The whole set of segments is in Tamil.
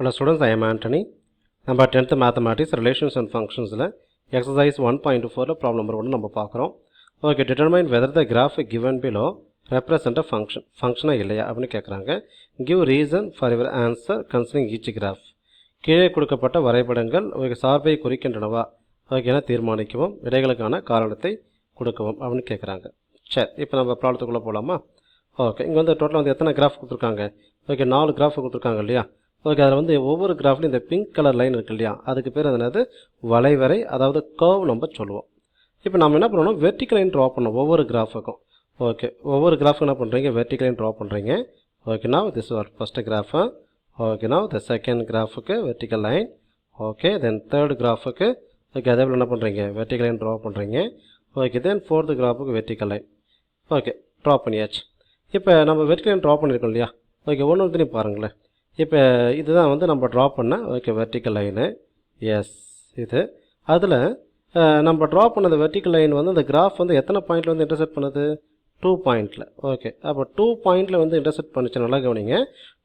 Hello students, I am Anthony. Number 10th Mathematics, Relations and Functions exercise 1.4 problem number 1 நம்ம பார்க்குறோம். Okay, determine whether the graph given below represent a function. Function இல்லையா அப்படின்னு கேட்குறாங்க. Give reason for your answer concerning each graph. கீழே கொடுக்கப்பட்ட வரைபடங்கள் சார்பை குறிக்கின்றனவா என தீர்மானிக்கவும் விடைகளுக்கான காரணத்தை கொடுக்கவும் அப்படின்னு கேட்குறாங்க. சரி, இப்போ நம்ம ப்ராப்ளத்துக்குள்ளே போகலாமா? ஓகே, இங்கே வந்து டோட்டலாக வந்து எத்தனை கிராஃப் கொடுத்துருக்காங்க? ஓகே, 4 கிராஃப் கொடுத்துருக்காங்க இல்லையா? ஓகே, அதில் வந்து ஒவ்வொரு கிராஃப்லையும் இந்த பிங்க் கலர் லைன் இருக்குது இல்லையா, அதுக்கு பேர் என்னது வளைவரை, அதாவது கர்வ் நம்ம சொல்லுவோம். இப்போ நம்ம என்ன பண்ணணும், வெர்டிக்கல் லைன் ட்ரா பண்ணணும் ஒவ்வொரு கிராஃபுக்கும். ஓகே, ஒவ்வொரு கிராஃபுக்கு என்ன பண்ணுறீங்க, வெர்டிக்கல் லைன் ட்ரா பண்ணுறீங்க. Okay, now this is first graph. Okay, now the second கிராஃபுக்கு vertical line. Okay, then third கிராஃபுக்கு ஓகே அதே போல் என்ன பண்ணுறீங்க, வெர்டிக்கல் லைன் ட்ரா பண்ணுறீங்க. ஓகே, தென் ஃபோர்த்து கிராஃபுக்கு வெர்டிக்கல் லைன். ஓகே, ட்ரா பண்ணியாச்சு. இப்போ நம்ம வெர்டிக்கல் லைன் ட்ரா பண்ணியிருக்கோம் இல்லையா? ஓகே, ஒன்றுத்தையும் பாருங்களேன். இப்போ இதுதான் வந்து நம்ம ட்ரா பண்ண ஓகே வெர்டிக்கல் லைனு. எஸ், இது அதில் நம்ம ட்ரா பண்ணது வெர்டிக்கல் லைன் வந்து அந்த கிராஃப் வந்து எத்தனை பாயிண்டில் வந்து இன்டர்செக்ட் பண்ணுது? 2 பாயிண்டில். ஓகே, அப்போ 2 பாயிண்டில் வந்து இன்டர்செக்ட் பண்ணிச்சு. நல்லா கவனிங்க,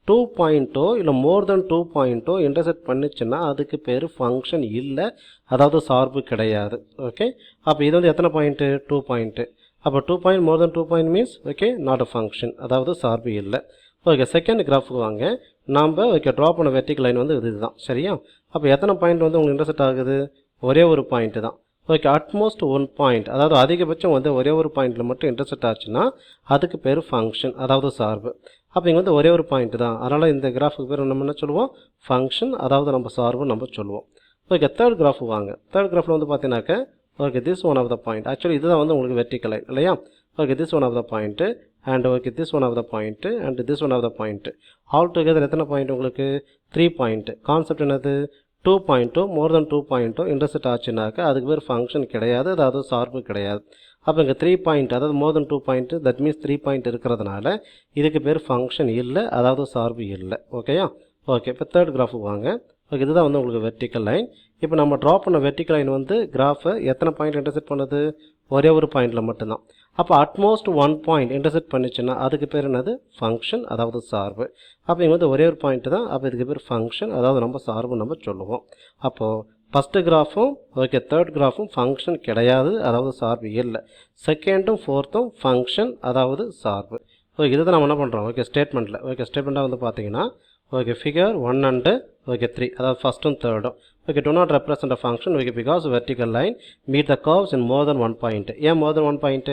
2 பாயிண்ட்டோ இல்லை மோர் தென் 2 பாயிண்ட்டோ இன்டர்செக்ட் பண்ணிச்சுன்னா அதுக்கு பேர் ஃபங்க்ஷன் இல்லை, அதாவது சார்பு கிடையாது. ஓகே, அப்போ இது வந்து எத்தனை பாயிண்ட்டு? 2 பாயிண்ட்டு. அப்போ 2 point more then 2 point means okay not a function, அதாவது சார்பு இல்லை. ஓகே, செகண்ட் கிராஃபுக்கு வாங்க. நாம் ஓகே ட்ரா பண்ண வெர்டிக்கல் லைன் வந்து இதுதான் சரியா? அப்போ எத்தனை பாயிண்ட் வந்து உங்களுக்கு இன்டர்செக்ட் ஆகுது? ஒரே ஒரு பாயிண்ட்டு தான். ஓகே, அட்மோஸ்ட் 1 பாயிண்ட், அதாவது அதிகபட்சம் வந்து ஒரே ஒரு பாயிண்டில் மட்டும் இன்டர்செக்ட் ஆச்சுன்னா அதுக்கு பேர் ஃபங்க்ஷன், அதாவது சார்பு. அப்போ இங்கே வந்து ஒரே ஒரு பாயிண்ட் தான், அதனால் இந்த கிராஃபுக்கு பேர் நம்ம என்ன சொல்லுவோம்? ஃபங்க்ஷன், அதாவது நம்ம சார்பு நம்ம சொல்லுவோம். ஓகே, தேர்ட் கிராஃபு வாங்க. தேர்ட் கிராஃபில் வந்து பார்த்தீங்கன்னாக்க okay this one of the point. Actually இதுதான் வந்து உங்களுக்கு வெர்டிக்கல் லைன் இல்லையா? Okay, this one of the point and okay this one of the point and this one of the point. All together எத்தனை பாயிண்ட் உங்களுக்கு? 3 பாயிண்ட்டு. கான்செப்ட் என்னது? 2 பாயிண்ட்டோ மோர் தென் 2 பாயிண்ட்டோ இன்டர்செக்ட் ஆச்சுனாக்கா அதுக்கு பேர் ஃபங்க்ஷன் கிடையாது, அதாவது சார்பு கிடையாது. அப்போ இங்கே 3 பாயிண்ட், அதாவது மோர் தென் 2 பாயிண்ட்டு, தட் மீன்ஸ் 3 பாயிண்ட் இருக்கிறதுனால இதுக்கு பேர் ஃபங்க்ஷன் இல்லை, அதாவது சார்பு இல்லை. ஓகேயா? ஓகே, இப்போ தேர்ட் கிராஃபுக்கு வாங்க. ஓகே, இதுதான் வந்து உங்களுக்கு வெர்டிக்கல் லைன். இப்போ நம்ம ட்ரா பண்ண வெர்டிக்கல் லைன் வந்து கிராஃபை எத்தனை பாயிண்ட் இன்டர்செக்ட் பண்ணுது? ஒரே ஒரு பாயிண்டில் மட்டும்தான். அப்போ அட்மோஸ்ட் 1 பாயிண்ட் இன்டர்செக்ட் பண்ணிச்சுன்னா அதுக்கு பேர் என்னது? ஃபங்க்ஷன், அதாவது சார்பு. அப்போ இங்கே வந்து ஒரே ஒரு பாயிண்ட் தான், அப்போ இதுக்கு பேர் ஃபங்க்ஷன், அதாவது நம்ம சார்பு நம்ம சொல்லுவோம். அப்போது ஃபஸ்ட்டு கிராஃபும் ஓகே தேர்ட் கிராஃபும் ஃபங்க்ஷன் கிடையாது, அதாவது சார்பு இல்லை. செகண்டும் ஃபோர்த்தும் ஃபங்க்ஷன், அதாவது சார்பு. ஓகே, இதுதான் நம்ம என்ன பண்ணுறோம்? ஓகே, ஸ்டேட்மெண்ட்டில் ஓகே ஸ்டேட்மெண்ட்டாக வந்து பார்த்தீங்கன்னா ஓகே ஃபிகர் 1 and ஓகே 3, அதாவது ஃபஸ்ட்டும் தேர்டும் okay do not represent a function okay because vertical line meet the curves in more than 1 point. ஏன் more than 1 point?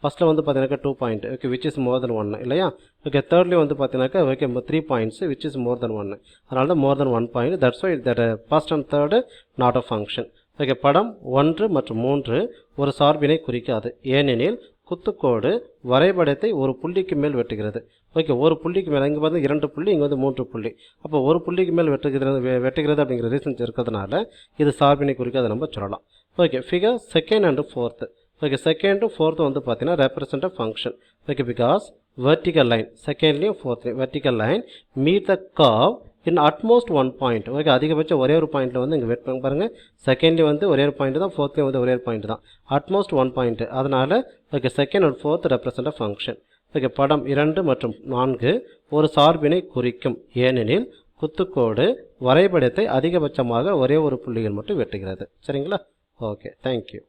ஃபஸ்ட்டில் வந்து பார்த்தீங்கன்னாக்கா 2 point okay which is more than 1 இல்லையா? ஓகே, தேர்ட்லேயும் வந்து பார்த்தீங்கன்னாக்கா okay 3 points which is more than 1, அதனால தான் more than 1 point. that's why that first and third not a function. Okay, படம் 1 மற்றும் 3 ஒரு சார்பினை குறிக்காது, ஏனெனில் குத்துக்கோடு வரைபடத்தை ஒரு புள்ளிக்கு மேல் வெட்டுகிறது. ஓகே, ஒரு புள்ளிக்கு மேலே, இங்கே வந்து 2 புள்ளி, இங்கே வந்து 3 புள்ளி. அப்போ ஒரு புள்ளிக்கு மேல் வெட்டுகிறது அப்படிங்கிற ரீசன்ஸ் இருக்கிறதுனால இது சார்பினை குறிக்காது நம்ம சொல்லலாம். Okay, figure second and fourth. Okay, செகண்டும் ஃபோர்த்தும் வந்து பார்த்தீங்கன்னா represent a function. Okay, because vertical line செகண்ட்லேயும் ஃபோர்த்லேயும் vertical line meet the curve in at most 1 point. Okay, அதிகபட்சம் ஒரே ஒரு பாயிண்ட்டில் வந்து இங்கே வெட் பண்ணி பாருங்கள். செகண்ட்லேயும் வந்து ஒரே ஒரு பாயிண்ட் தான், ஃபோர்த்லேயும் வந்து ஒரே ஒரு பாயிண்ட் தான், அட்மோஸ்ட் 1 பாயிண்ட். அதனால் okay second and fourth represent a function. Okay, படம் 2 மற்றும் 4 ஒரு சார்பினை குறிக்கும், ஏனெனில் குத்துக்கோடு வரைபடத்தை அதிகபட்சமாக ஒரே ஒரு புள்ளிகள் மட்டும் வெட்டுகிறது. சரிங்களா? Okay, thank you.